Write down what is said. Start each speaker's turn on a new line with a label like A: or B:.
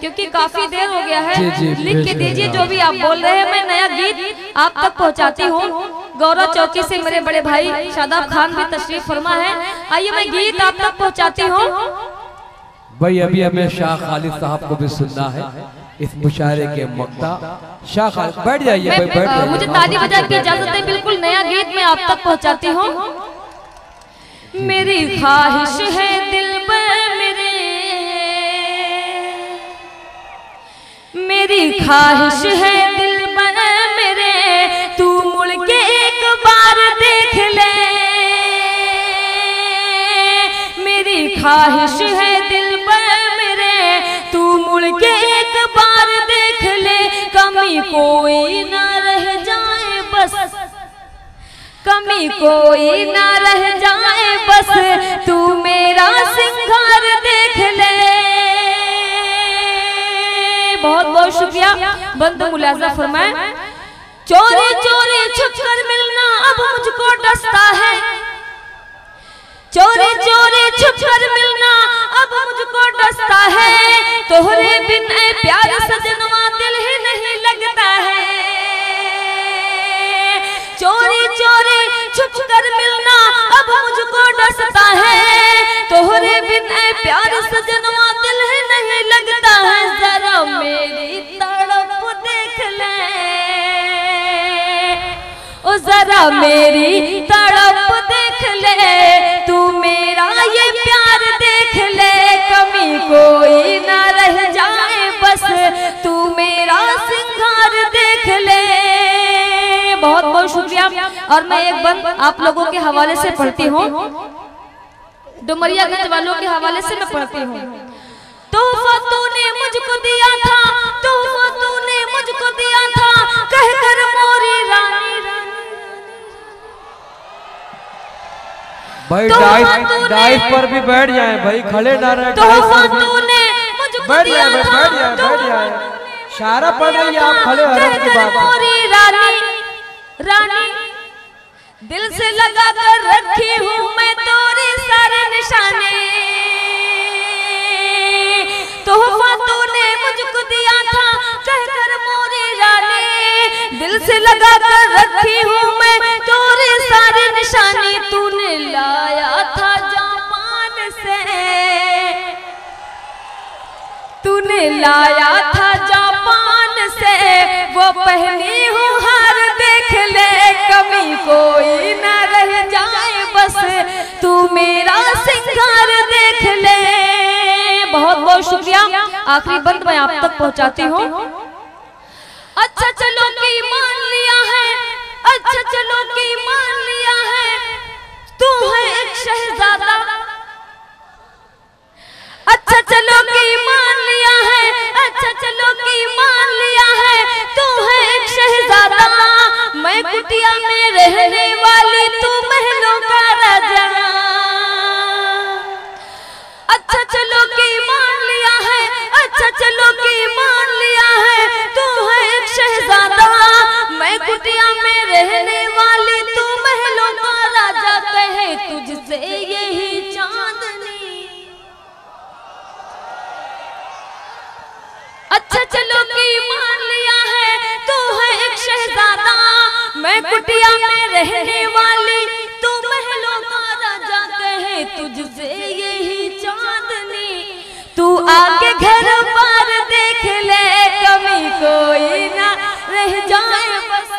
A: क्योंकि काफी देर हो गया है। लिख के दीजिए जो भी आप बोल रहे हैं, मैं नया गीत आप तक पहुंचाती हूँ। गौरव चौकी से मेरे बड़े भाई शादाब खान भी तशरीफ फरमा है। आइए मैं गीत आप तक पहुंचाती हूँ।
B: भाई अभी हमें शाह खालिद साहब को भी सुनना है इस मुशायरे के मक्ता। शाह खालिद बैठ जाइए भाई, बैठ जाइए।
A: मुझे ताली बजाने की इजाजत है। बिल्कुल नया गीत मैं आप तक पहुंचाती हूँ। मेरी ख्वाहिश है दिल मेरी ख्वाहिश है दिल मेरे, तू मुड़ के एक बार देख ले। मेरी ख्वाहिश है दिल मेरे, तू मुड़ के एक बार देख ले। कमी कोई ना रह जाए बस, कमी कोई ना रह जाए बस, तू मेरा सिंगार देख ले। बहुत बहुत शुक्रिया। बंद मुलाजा फरमाए। चोरी चोरी छुपकर मिलना अब मुझको डसता है, चोरी चोरी छुपकर मिलना अब मुझको डसता है। तोहरे बिन ऐ प्यार सजनवा दिल ही नहीं लगता है। चोरी चोरी छुपकर मिलना अब मुझको डसता है। तोहरे बिन ऐ प्यार सजनवा दिल ही नहीं लगता है। जरा मेरी तड़प देख ले, ओ जरा मेरी तड़प देख ले, तू मेरा ये प्यार देख ले। कमी कोई ना रह जाए बस, तू मेरा सिंगार देख ले। बहुत बहुत शुक्रिया। और मैं एक बंद आप लोगों के हवाले से पढ़ती हूँ, डुमरियागंज वालों के हवाले से मैं पढ़ती हूँ। तोहफा तूने मुझको दिया था, तोहफा तूने मुझको दिया था, कहकर मोरी रानी।
B: भाई डाइस पर भी बैठ जाए भाई, खड़े ना रहे।
A: तोहफा तूने मुझको दिया था,
B: बैठ जाए। शायरा पढ़ रही है आप, खड़े हो
A: मोरी रानी रानी। दिल से लगा कर रखी हूँ मैं तोरे सारे निशाने। तोहफा तूने मुझको दिया था, कहकर मोरी रानी। दिल से लगा कर रखी हूँ मैं तोरे सारे निशाने। तूने लाया था जापान से, तूने लाया था जापान से, वो पहनी हूँ हार देख ले। कमी कोई ना रह जाए बस, तू मेरा सिंगार देख ले। बहुत बहुत शुक्रिया। आखिरी बंद मैं आप तक पहुंचाती हूँ। अच्छा चलो कि मान लिया है, अच्छा चलो कि मान लिया है, तू है एक शहजादा। अच्छा चलो कि मान लिया है, अच्छा चलो कि मान लिया है, तू है एक शहजादा। मैं कुटिया में रहने वाली, तू महलों का राजा। अच्छा चलो कि मान लिया है, अच्छा चलो कि मान लिया है, तू है एक शहजादा। मैं कुटिया में रहने वाली, तू महलों का राजा। कहे तुझसे यही चांदनी। अच्छा चलो कि मान लिया है, तू है एक शहजादा। मैं कुटिया में रहने वाली, तू महलों का राजा। कहे तुझसे यही चांदनी, तू आके घर बार देख ले। कमी कोई ना रह जाए बस।